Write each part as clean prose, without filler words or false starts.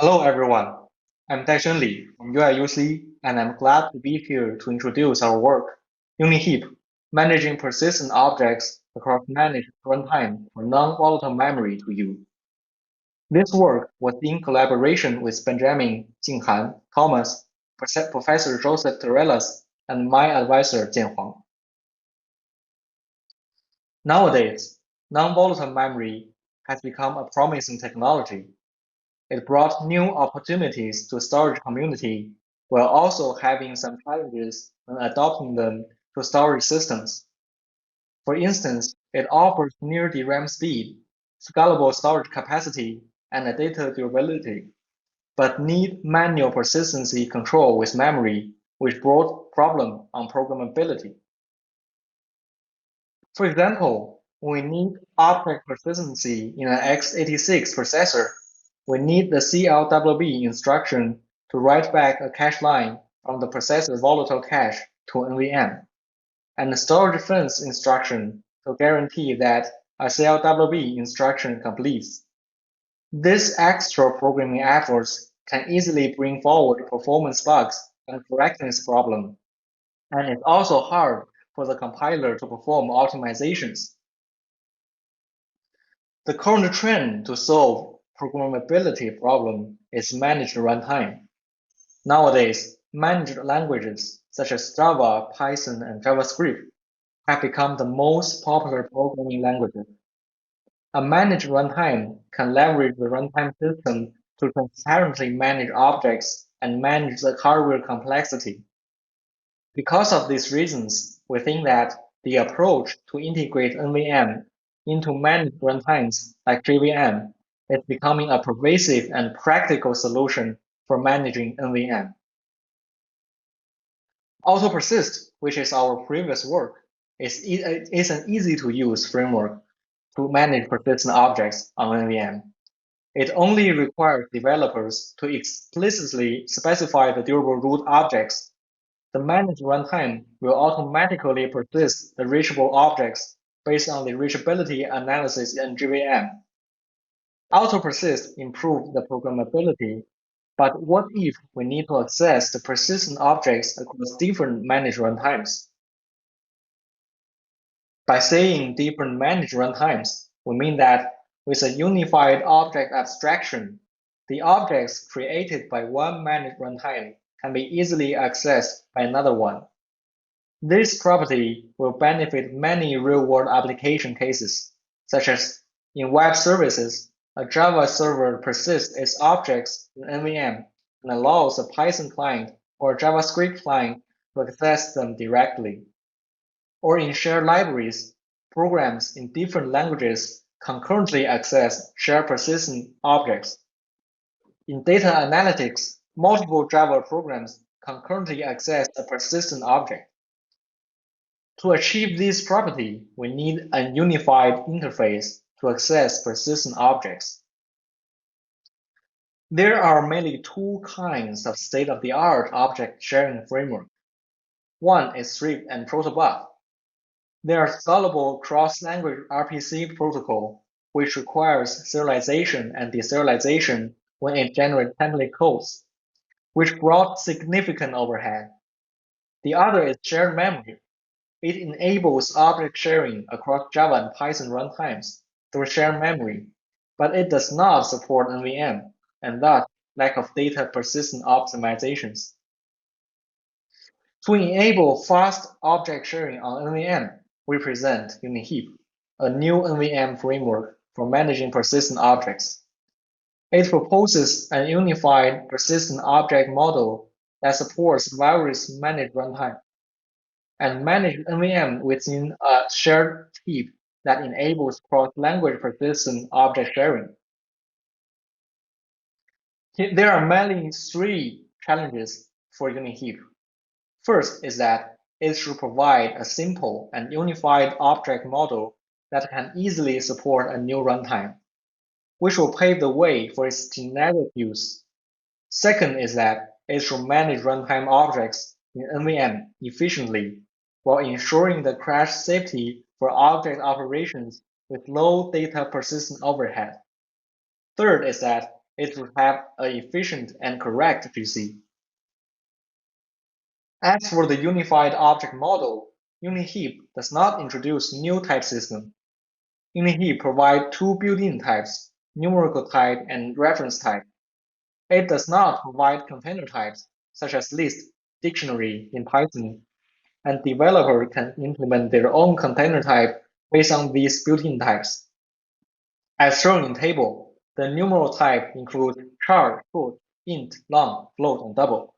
Hello everyone, I'm Daixuan Li from UIUC and I'm glad to be here to introduce our work, UniHeap, managing persistent objects across managed runtime for non-volatile memory to you. This work was in collaboration with Benjamin, Jinghan, Thomas, Professor Joseph Torellas, and my advisor Jian Huang. Nowadays, non-volatile memory has become a promising technology. It brought new opportunities to storage community while also having some challenges when adopting them to storage systems. For instance, it offers near DRAM speed, scalable storage capacity, and a data durability, but need manual persistency control with memory, which brought problem on programmability. For example, we need object persistency in an x86 processor. We need the CLWB instruction to write back a cache line from the processor volatile cache to NVM, and the storage fence instruction to guarantee that a CLWB instruction completes. These extra programming efforts can easily bring forward performance bugs and correctness problems, and it's also hard for the compiler to perform optimizations. The current trend to solve programmability problem is managed runtime. Nowadays, managed languages such as Java, Python, and JavaScript have become the most popular programming languages. A managed runtime can leverage the runtime system to transparently manage objects and manage the hardware complexity. Because of these reasons, we think that the approach to integrate NVM into managed runtimes like JVM is becoming a pervasive and practical solution for managing NVM. AutoPersist, which is our previous work, is an easy-to-use framework to manage persistent objects on NVM. It only requires developers to explicitly specify the durable root objects. The managed runtime will automatically persist the reachable objects based on the reachability analysis in JVM. AutoPersist improves the programmability, but what if we need to access the persistent objects across different managed runtimes? By saying different managed runtimes, we mean that with a unified object abstraction, the objects created by one managed runtime can be easily accessed by another one. This property will benefit many real-world application cases, such as in web services, a Java server persists its objects in NVM and allows a Python client or a JavaScript client to access them directly. Or in shared libraries, programs in different languages concurrently access shared persistent objects. In data analytics, multiple Java programs concurrently access a persistent object. To achieve this property, we need a unified interface to access persistent objects. There are mainly two kinds of state-of-the-art object sharing framework. One is Thrift and Protobuf. They are scalable cross-language RPC protocol, which requires serialization and deserialization when it generates template codes, which brought significant overhead. The other is shared memory. It enables object sharing across Java and Python runtimes through shared memory, but it does not support NVM, and thus lack of data persistent optimizations. To enable fast object sharing on NVM, we present UniHeap, a new NVM framework for managing persistent objects. It proposes a unified persistent object model that supports various managed runtimes and manage NVM within a shared heap that enables cross-language persistent object sharing. There are mainly three challenges for UniHeap. First is that it should provide a simple and unified object model that can easily support a new runtime, which will pave the way for its generic use. Second is that it should manage runtime objects in NVM efficiently while ensuring the crash safety for object operations with low data persistent overhead. Third is that it would have an efficient and correct GC. As for the unified object model, UniHeap does not introduce new type system. UniHeap provides two built-in types, numerical type and reference type. It does not provide container types, such as list, dictionary in Python, and developers can implement their own container type based on these built-in types. As shown in table, the numeral type includes char, short, int, long, float, and double.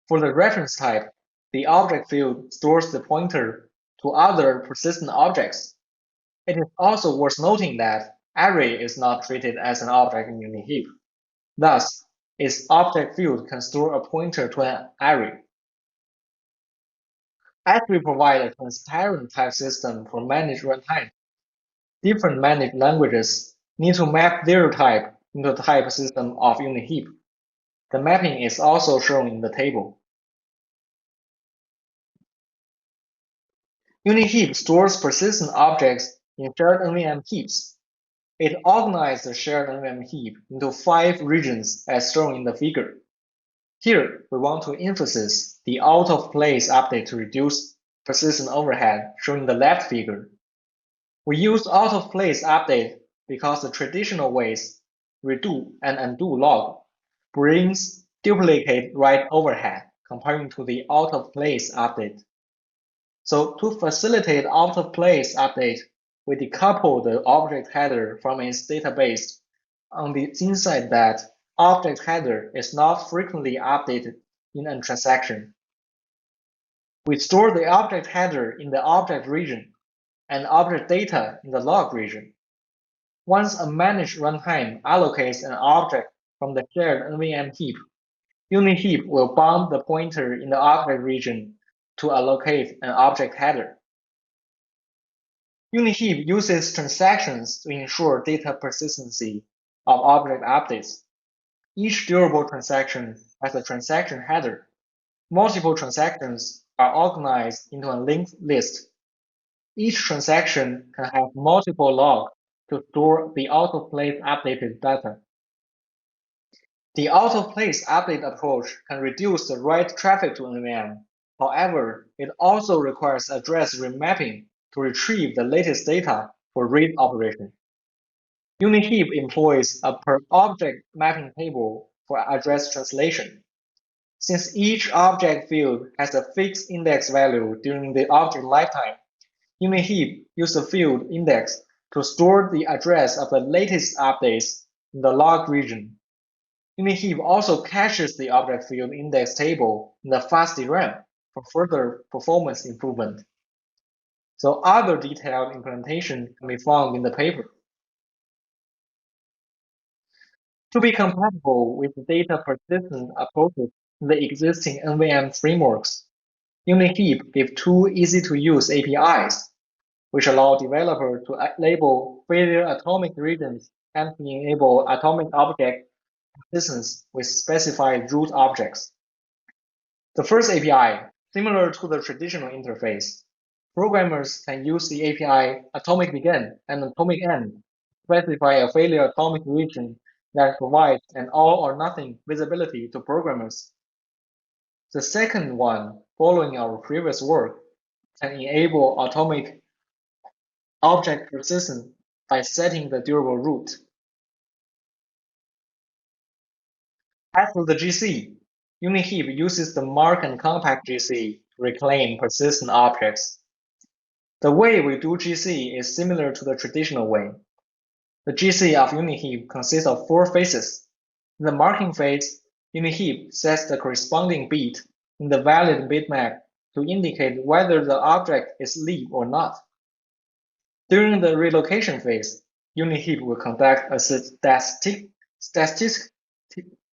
For the reference type, the object field stores the pointer to other persistent objects. It is also worth noting that array is not treated as an object in UniHeap. Thus, its object field can store a pointer to an array. As we provide a transparent type system for managed runtime, different managed languages need to map their type into the type system of UniHeap. The mapping is also shown in the table. UniHeap stores persistent objects in shared NVM heaps. It organizes the shared NVM heap into 5 regions as shown in the figure. Here, we want to emphasize the out-of-place update to reduce persistent overhead shown in the left figure. We use out-of-place update because the traditional ways, redo and undo log, brings duplicate write overhead comparing to the out-of-place update. So to facilitate out-of-place update, we decouple the object header from its database on the inside that object header is not frequently updated in a transaction. We store the object header in the object region and object data in the log region. Once a managed runtime allocates an object from the shared NVM heap, UniHeap will bound the pointer in the object region to allocate an object header. UniHeap uses transactions to ensure data persistency of object updates. Each durable transaction has a transaction header. Multiple transactions are organized into a linked list. Each transaction can have multiple logs to store the out-of-place updated data. The out-of-place update approach can reduce the write traffic to NVM. However, it also requires address remapping to retrieve the latest data for read operation. UniHeap employs a per-object mapping table for address translation. Since each object field has a fixed index value during the object lifetime, UniHeap uses the field index to store the address of the latest updates in the log region. UniHeap also caches the object field index table in the fast DRAM for further performance improvement. So other detailed implementation can be found in the paper. To be compatible with data persistence approaches in the existing NVM frameworks, UniHeap gives two easy-to-use APIs, which allow developers to label failure atomic regions and to enable atomic object persistence with specified root objects. The first API, similar to the traditional interface, programmers can use the API atomic begin and atomic end to specify a failure atomic region that provides an all or nothing visibility to programmers. The second one, following our previous work, can enable atomic object persistence by setting the durable root. As for the GC, UniHeap uses the mark and compact GC to reclaim persistent objects. The way we do GC is similar to the traditional way. The GC of UniHeap consists of 4 phases. In the marking phase, UniHeap sets the corresponding bit in the valid bitmap to indicate whether the object is leaf or not. During the relocation phase, UniHeap will conduct a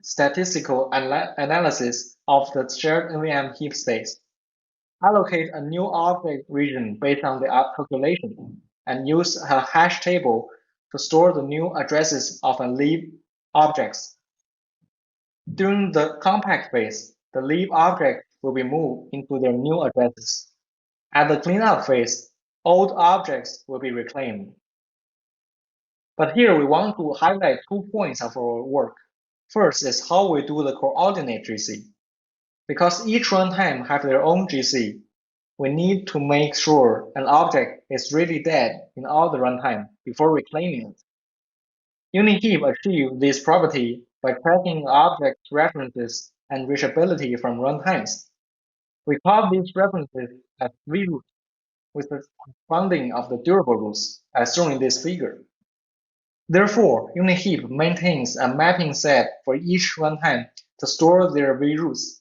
statistical analysis of the shared NVM heap space, allocate a new object region based on the calculation, and use a hash table to store the new addresses of a leaf objects. During the compact phase, the leaf object will be moved into their new addresses. At the cleanup phase, old objects will be reclaimed. But here we want to highlight 2 points of our work. First is how we do the coordinate GC. Because each runtime have their own GC, we need to make sure an object is really dead in all the runtime before reclaiming it. UniHeap achieves this property by tracking object references and reachability from runtimes. We call these references as vRoots, with the corresponding of the durable roots, as shown in this figure. Therefore, UniHeap maintains a mapping set for each runtime to store their vRoots.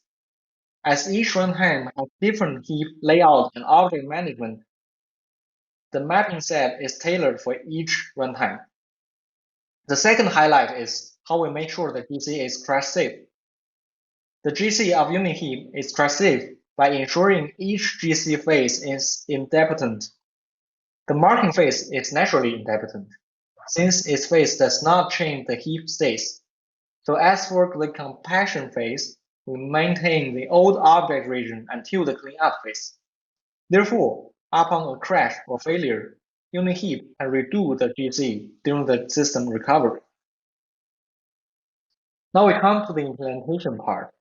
As each runtime has different heap layout and object management, the mapping set is tailored for each runtime. The second highlight is how we make sure the GC is crash safe. The GC of UniHeap is crash safe by ensuring each GC phase is idempotent. The marking phase is naturally idempotent, since its phase does not change the heap states. So as for the compaction phase, we maintain the old object region until the cleanup phase. Therefore, upon a crash or failure, UniHeap can redo the GC during the system recovery. Now we come to the implementation part.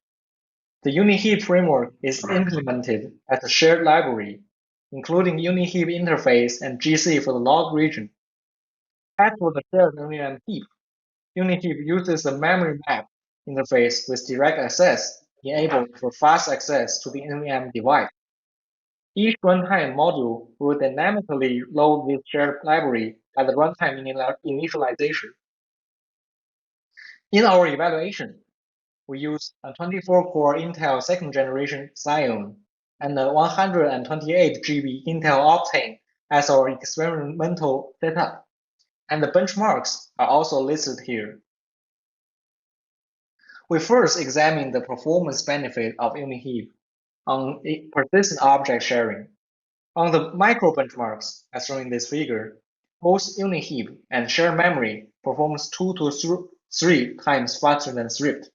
The UniHeap framework is implemented as a shared library, including UniHeap interface and GC for the log region. As for the shared NVM heap, UniHeap uses a memory map interface with direct access, enabled for fast access to the NVM device. Each runtime module will dynamically load this shared library at the runtime initialization. In our evaluation, we use a 24-core Intel second generation Xeon and a 128 GB Intel Optane as our experimental setup, and the benchmarks are also listed here. We first examine the performance benefit of UniHeap on persistent object sharing. On the micro benchmarks, as shown in this figure, both UniHeap and shared memory performs 2 to 3 times faster than Swift.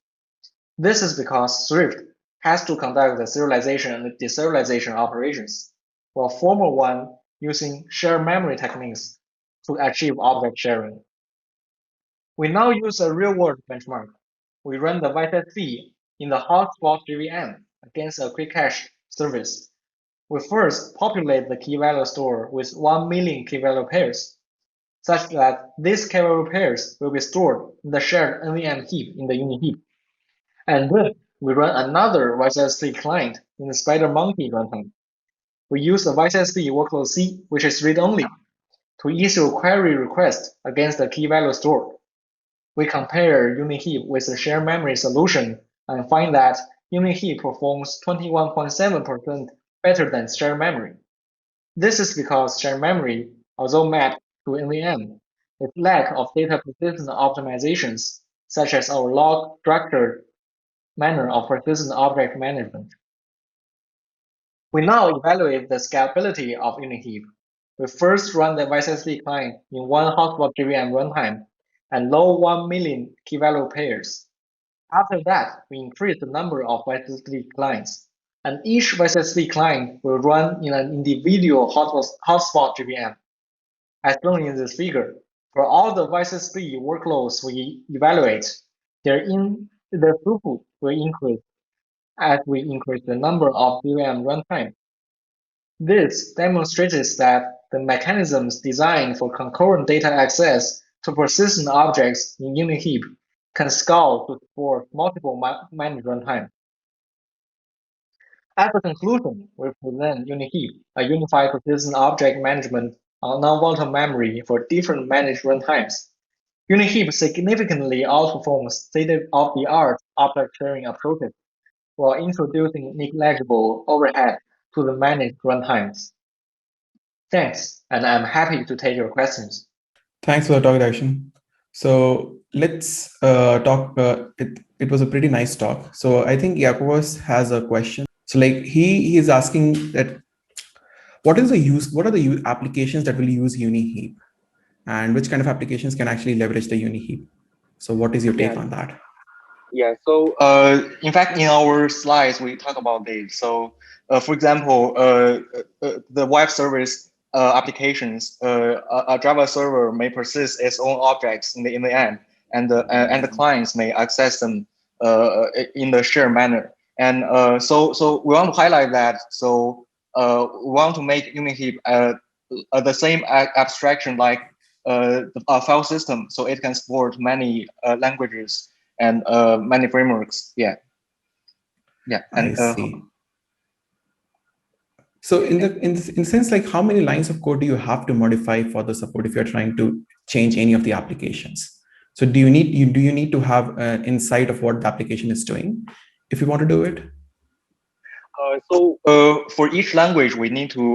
This is because Swift has to conduct the serialization and deserialization operations, while former one using shared memory techniques to achieve object sharing. We now use a real-world benchmark. We run the YSC in the HotSpot JVM against a quick cache service. We first populate the key value store with 1 million key value pairs, such that these key value pairs will be stored in the shared NVM heap in the UniHeap. And then we run another YSC client in the SpiderMonkey runtime. We use the YSC workload C, which is read-only, to issue a query request against the key value store. We compare UniHeap with the shared memory solution and find that UniHeap performs 21.7% better than shared memory. This is because shared memory, although mapped to NVM, its lack of data persistence optimizations, such as our log structured manner of persistent object management. We now evaluate the scalability of UniHeap. We first run the YSC client in one HotSpot JVM runtime and load 1 million key value pairs. After that, we increase the number of YSC clients, and each YSC client will run in an individual HotSpot JVM. As shown in this figure, for all the YSC workloads we evaluate, their throughput will increase as we increase the number of JVM runtime. This demonstrates that the mechanisms designed for concurrent data access to persistent objects in UniHeap can scale to support multiple managed runtime. As a conclusion, we present UniHeap, a unified persistent object management on non-volatile memory for different managed runtimes. UniHeap significantly outperforms state-of-the-art object sharing approaches while introducing negligible overhead to the managed runtimes. Thanks, and I'm happy to take your questions. Thanks for the talk, Daixuan. So let's talk. It was a pretty nice talk. So I think Yakovos has a question. So like he is asking that what are the applications that will use UniHeap, and which kind of applications can actually leverage the UniHeap? So what is your take on that? Yeah, so in fact, in our slides, we talk about this. So for example, the web service applications, a Java server may persist its own objects in the end, and the clients may access them in the shared manner. And so we want to highlight that. So we want to make UniHeap the same abstraction like a file system, so it can support many languages and many frameworks. Yeah. And I see. So in the sense, like how many lines of code do you have to modify for the support if you're trying to change any of the applications? So do you need to have an insight of what the application is doing if you want to do it? So for each language, we need to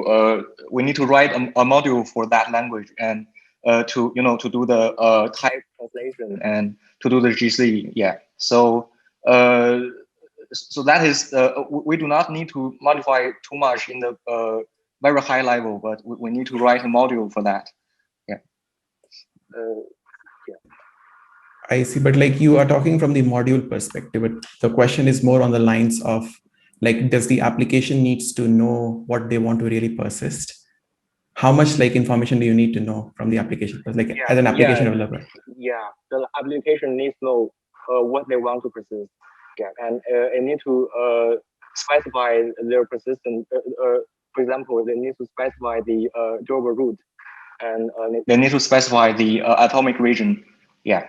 write a module for that language, and to do the type translation and to do the GC. Yeah. So so that is we do not need to modify too much in the very high level, but we need to write a module for that. Yeah. I see, but like you are talking from the module perspective, but the question is more on the lines of like, does the application needs to know what they want to really persist? How much like information do you need to know from the application? Because like as an application developer. Yeah, the application needs to know what they want to persist. Yeah, and it need to specify their persistent. For example, they need to specify the durable root, and they need to specify the atomic region. Yeah.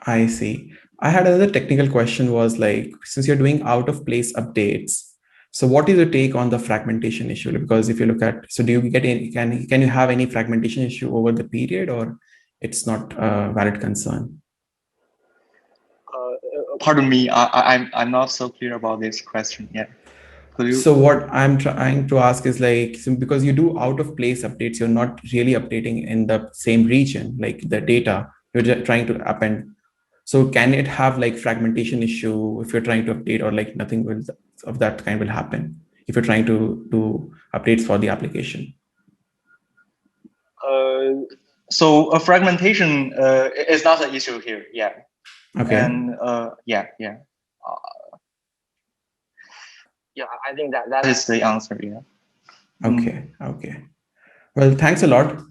I see. I had another technical question was like, since you're doing out of place updates, so what is your take on the fragmentation issue? Because if you look at, so do you get any, can you have any fragmentation issue over the period, or it's not a valid concern? Pardon me, I'm not so clear about this question yet. So what I'm trying to ask is like, so because you do out of place updates, you're not really updating in the same region, like the data, you're just trying to append. So can it have like fragmentation issue if you're trying to update, or like nothing will of that kind will happen if you're trying to do updates for the application? So a fragmentation is not an issue here. Yeah. Okay. And yeah. I think that is the answer. Yeah. Okay. Well, thanks a lot.